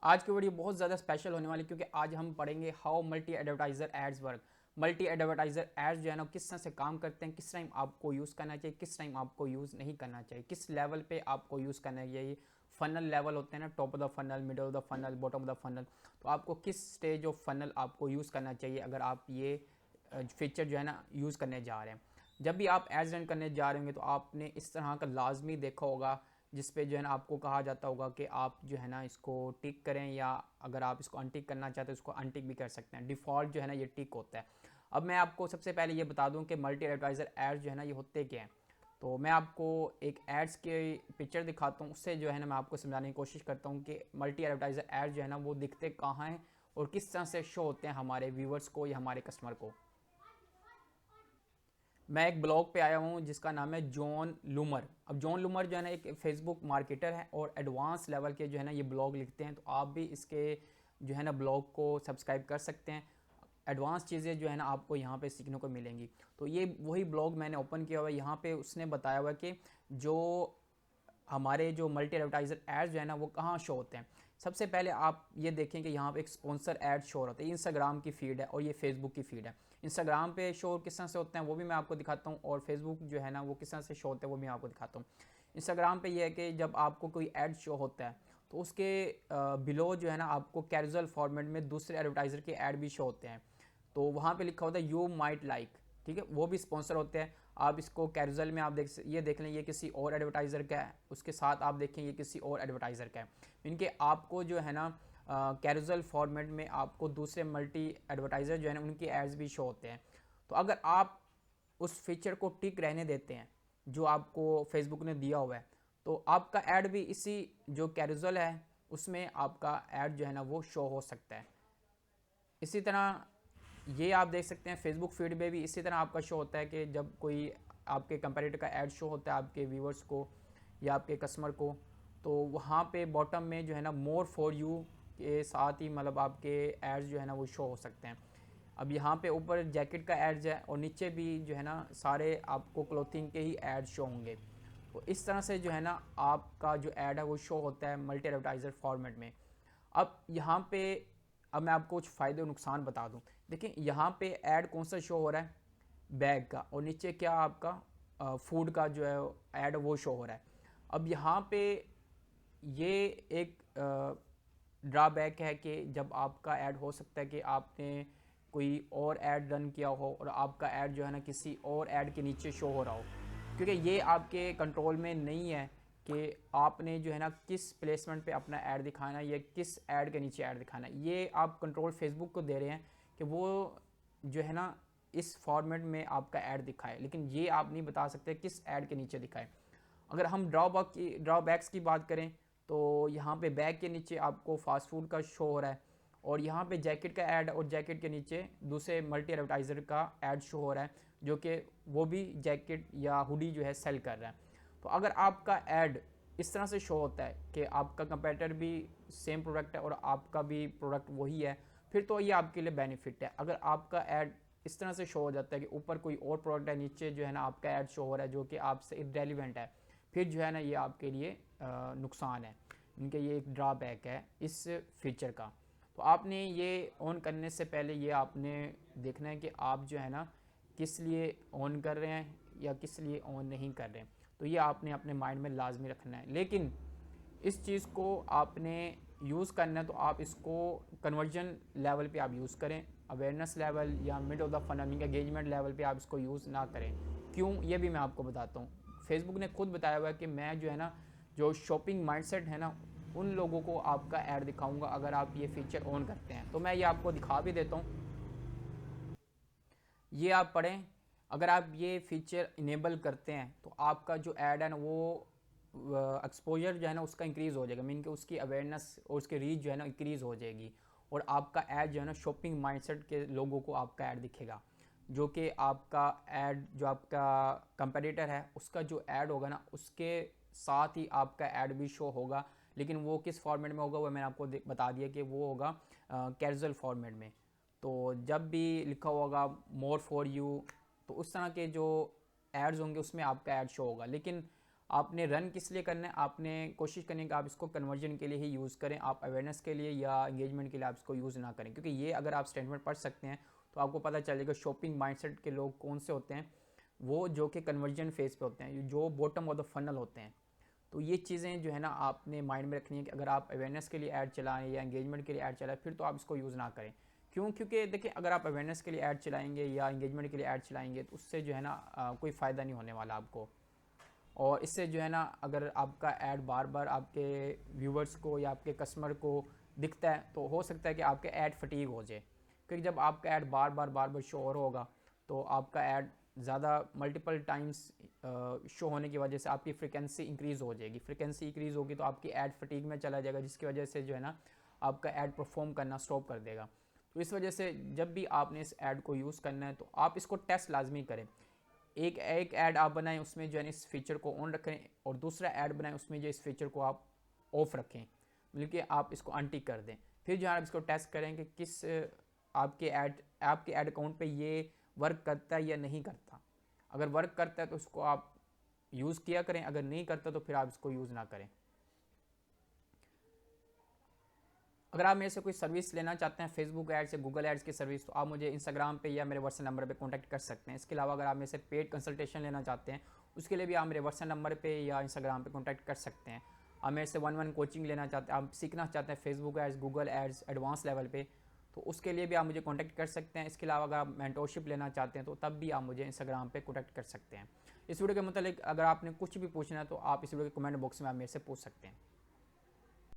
आज की वीडियो बहुत ज़्यादा स्पेशल होने वाली क्योंकि आज हम पढ़ेंगे how multi advertiser ads work. Multi advertiser ads जो है ना किस तरह से काम करते हैं, किस टाइम आपको यूज़ करना चाहिए, किस टाइम आपको यूज़ नहीं करना चाहिए, किस लेवल पे आपको यूज़ करना चाहिए। फनल लेवल होते हैं ना, top of the funnel, middle of the funnel, bottom of the funnel. तो आपको किस स्टेज ऑफ फनल आपको यूज़ करना चाहिए अगर आप ये फीचर जो है ना यूज़ करने जा रहे हैं। जब भी आप एड्स रन करने जा रहे होंगे तो आपने इस तरह का लाजमी देखा होगा जिस पे जो है ना आपको कहा जाता होगा कि आप जो है ना इसको टिक करें, या अगर आप इसको अनटिक करना चाहते हैं इसको अनटिक भी कर सकते हैं। डिफ़ॉल्ट जो है ना ये टिक होता है। अब मैं आपको सबसे पहले ये बता दूं कि मल्टी एडवर्टाइज़र एड्स जो है ना ये होते क्या हैं। तो मैं आपको एक एड्स के पिक्चर दिखाता हूँ, उससे जो है ना मैं आपको समझाने की कोशिश करता हूँ कि मल्टी एडवर्टाइज़र एड्स जो है ना वो दिखते कहाँ हैं और किस तरह से शो होते हैं हमारे व्यूवर्स को या हमारे कस्टमर को। मैं एक ब्लॉग पे आया हूँ जिसका नाम है जॉन लूमर। अब जॉन लूमर जो है ना एक फेसबुक मार्केटर है और एडवांस लेवल के जो है ना ये ब्लॉग लिखते हैं। तो आप भी इसके जो है ना ब्लॉग को सब्सक्राइब कर सकते हैं। एडवांस चीज़ें जो है ना आपको यहाँ पे सीखने को मिलेंगी। तो ये वही ब्लॉग मैंने ओपन किया हुआ है। यहाँ पे उसने बताया हुआ है कि जो हमारे जो मल्टी एडवर्टाइज़र एड्स जो है ना वो कहाँ शो होते हैं। सबसे पहले आप ये देखें कि यहाँ पे एक स्पॉन्सर एड शो होता है। इंस्टाग्राम की फीड है और ये फेसबुक की फीड है। इंस्टाग्राम पे शो किस तरह से होते हैं वो भी मैं आपको दिखाता हूँ, और फेसबुक जो है ना वो किस तरह से शो होते हैं वो भी मैं आपको दिखाता हूँ। इंस्टाग्राम पे ये है कि जब आपको कोई ऐड शो होता है तो उसके बिलो जो है ना आपको कैजुअल फॉर्मेट में दूसरे एडवर्टाइज़र के ऐड भी शो होते हैं। तो वहाँ पे लिखा होता है यू माइट लाइक, ठीक है, वो भी स्पॉन्सर होते हैं। आप इसको कैजुअल में आप देख लें ये किसी और एडवर्टाइज़र का है, उसके साथ आप देखें ये किसी और एडवर्टाइज़र का है। इनके आपको जो है ना कैजुअल फॉर्मेट में आपको दूसरे मल्टी एडवर्टाइज़र जो है ना उनके एड्स भी शो होते हैं। तो अगर आप उस फीचर को टिक रहने देते हैं जो आपको फेसबुक ने दिया हुआ है, तो आपका ऐड भी इसी जो कैजुअल है उसमें आपका ऐड जो है ना वो शो हो सकता है। इसी तरह ये आप देख सकते हैं फेसबुक फीड में भी इसी तरह आपका शो होता है कि जब कोई आपके कंपैरेटर का ऐड शो होता है आपके व्यूवर्स को या आपके कस्टमर को, तो वहाँ पे बॉटम में जो है ना मोर फॉर यू के साथ ही मतलब आपके एड्स जो है ना वो शो हो सकते हैं। अब यहाँ पे ऊपर जैकेट का एड्स है और नीचे भी जो है ना सारे आपको क्लोथिंग के ही एड शो होंगे। तो इस तरह से जो है ना आपका जो ऐड है वो शो होता है मल्टी एडवर्टाइज़र फॉर्मेट में। अब यहाँ पे अब मैं आपको कुछ फ़ायदे और नुकसान बता दूँ। देखिए यहाँ पे ऐड कौन सा शो हो रहा है, बैग का, और नीचे क्या आपका फूड का जो है ऐड वो शो हो रहा है। अब यहाँ पे ये एक ड्रॉबैक है कि जब आपका ऐड हो सकता है कि आपने कोई और ऐड रन किया हो और आपका ऐड जो है ना किसी और ऐड के नीचे शो हो रहा हो, क्योंकि ये आपके कंट्रोल में नहीं है कि आपने जो है ना किस प्लेसमेंट पे अपना ऐड दिखाना है या किस ऐड के नीचे ऐड दिखाना है। ये आप कंट्रोल फेसबुक को दे रहे हैं कि वो जो है ना इस फॉर्मेट में आपका ऐड दिखाए, लेकिन ये आप नहीं बता सकते किस ऐड के नीचे दिखाए। अगर हम ड्रॉबैक्स की बात करें तो यहाँ पे बैग के नीचे आपको फास्ट फूड का शो हो रहा है और यहाँ पे जैकेट का ऐड और जैकेट के नीचे दूसरे मल्टी एडवर्टाइज़र का ऐड शो हो रहा है जो कि वो भी जैकेट या हुडी जो है सेल कर रहा है। तो अगर आपका ऐड इस तरह से शो होता है कि आपका कंपेटिटर भी सेम प्रोडक्ट है और आपका भी प्रोडक्ट वही है, फिर तो ये आपके लिए बेनिफिट है। अगर आपका ऐड इस तरह से शो हो जाता है कि ऊपर कोई और प्रोडक्ट है, नीचे जो है ना आपका ऐड शो हो रहा है जो कि आपसे इरेलीवेंट है, फिर जो है ना ये आपके लिए नुकसान है। इनके ये एक ड्रॉबैक है इस फीचर का। तो आपने ये ऑन करने से पहले ये आपने देखना है कि आप जो है ना किस लिए ऑन कर रहे हैं या किस लिए ऑन नहीं कर रहे हैं। तो ये आपने अपने माइंड में लाजमी रखना है। लेकिन इस चीज़ को आपने यूज़ करना है तो आप इसको कन्वर्जन लेवल पे आप यूज़ करें, अवेयरनेस लेवल या mid of the funnel engagement level पे आप इसको यूज़ ना करें। क्यों, ये भी मैं आपको बताता हूँ। फेसबुक ने खुद बताया हुआ है कि मैं जो है ना जो शॉपिंग माइंडसेट है ना उन लोगों को आपका ऐड दिखाऊंगा अगर आप ये फीचर ऑन करते हैं। तो मैं ये आपको दिखा भी देता हूँ, ये आप पढ़ें। अगर आप ये फीचर इनेबल करते हैं तो आपका जो ऐड है ना वो एक्सपोजर जो है ना उसका इंक्रीज़ हो जाएगा, मीन कि उसकी अवेयरनेस और उसकी रीच जो है ना इंक्रीज़ हो जाएगी और आपका ऐड जो है ना शॉपिंग माइंडसेट के लोगों को आपका ऐड दिखेगा। जो कि आपका ऐड जो आपका कंपेटिटर है उसका जो ऐड होगा ना उसके साथ ही आपका ऐड भी शो होगा, लेकिन वो किस फॉर्मेट में होगा वो मैंने आपको बता दिया कि वो होगा कैजुअल फॉर्मेट में। तो जब भी लिखा होगा मोर फॉर यू तो उस तरह के जो एड्स होंगे उसमें आपका ऐड शो होगा। लेकिन आपने रन किस लिए करना है, आपने कोशिश करनी है कि आप इसको कन्वर्जन के लिए ही यूज़ करें, आप अवेयरनेस के लिए या एंगेजमेंट के लिए आप इसको यूज़ ना करें। क्योंकि ये अगर आप स्टेटमेंट पढ़ सकते हैं तो आपको पता चलेगा शॉपिंग माइंडसेट के लोग कौन से होते हैं, वो जो कि कन्वर्जन फेज पे होते हैं, जो बॉटम ऑफ द फनल होते हैं। तो ये चीज़ें जो है ना आपने माइंड में रखनी है कि अगर आप अवेयरनेस के लिए ऐड चलाएं या एंगेजमेंट के लिए ऐड चलाएं फिर तो आप इसको यूज़ ना करें। क्यों? क्योंकि देखिए अगर आप अवेयरनेस के लिए ऐड चलाएंगे या एंगेजमेंट के लिए ऐड चलाएंगे तो उससे जो है ना कोई फ़ायदा नहीं होने वाला आपको। और इससे जो है ना अगर आपका ऐड बार बार आपके व्यूवर्स को या आपके कस्टमर को दिखता है तो हो सकता है कि आपके ऐड फटीग हो जाए। क्योंकि जब आपका ऐड बार बार शो और होगा तो आपका ऐड ज़्यादा मल्टीपल टाइम्स शो होने की वजह से आपकी फ्रिक्वेंसी इंक्रीज़ हो जाएगी। फ्रिक्वेंसी इंक्रीज़ होगी तो आपकी ऐड फटीग में चला जाएगा, जिसकी वजह से जो है ना आपका ऐड परफॉर्म करना स्टॉप कर देगा। तो इस वजह से जब भी आपने इस ऐड को यूज़ करना है तो आप इसको टेस्ट लाजमी करें। एक एक ऐड आप बनाएं उसमें जो है इस फीचर को ऑन रखें और दूसरा ऐड बनाएं उसमें जो इस फीचर को आप ऑफ रखें, बल्कि आप इसको अनटिक कर दें। फिर जो है आप इसको टेस्ट करें कि किस आपके ऐड अकाउंट पे ये वर्क करता है या नहीं करता। अगर वर्क करता है तो उसको आप यूज़ किया करें, अगर नहीं करता तो फिर आप इसको यूज़ ना करें। अगर आप मेरे से कोई सर्विस लेना चाहते हैं फेसबुक एड्स या गूगल एड्स की सर्विस, तो आप मुझे इंस्टाग्राम पे या मेरे व्हाट्सएप नंबर पे कांटेक्ट कर सकते हैं। इसके अलावा अगर आप मेरे से पेड कंसल्टेशन लेना चाहते हैं उसके लिए भी आप मेरे व्हाट्सएप नंबर पे या इंस्टाग्राम पे कांटेक्ट कर सकते हैं। आप मेरे से 1-1 कोचिंग लेना चाहते हैं, आप सीखना चाहते हैं Facebook ads Google ads advance level पे, तो उसके लिए भी आप मुझे कॉन्टैक्ट कर सकते हैं। इसके अलावा अगर आप मेंटोरशिप लेना चाहते हैं तो तब भी आप मुझे इंस्टाग्राम पर कॉन्टैक्ट कर सकते हैं। इस वीडियो के मतलब अगर आपने कुछ भी पूछना है तो आप इस वीडियो के कमेंट बॉक्स में आप मेरे से पूछ सकते हैं।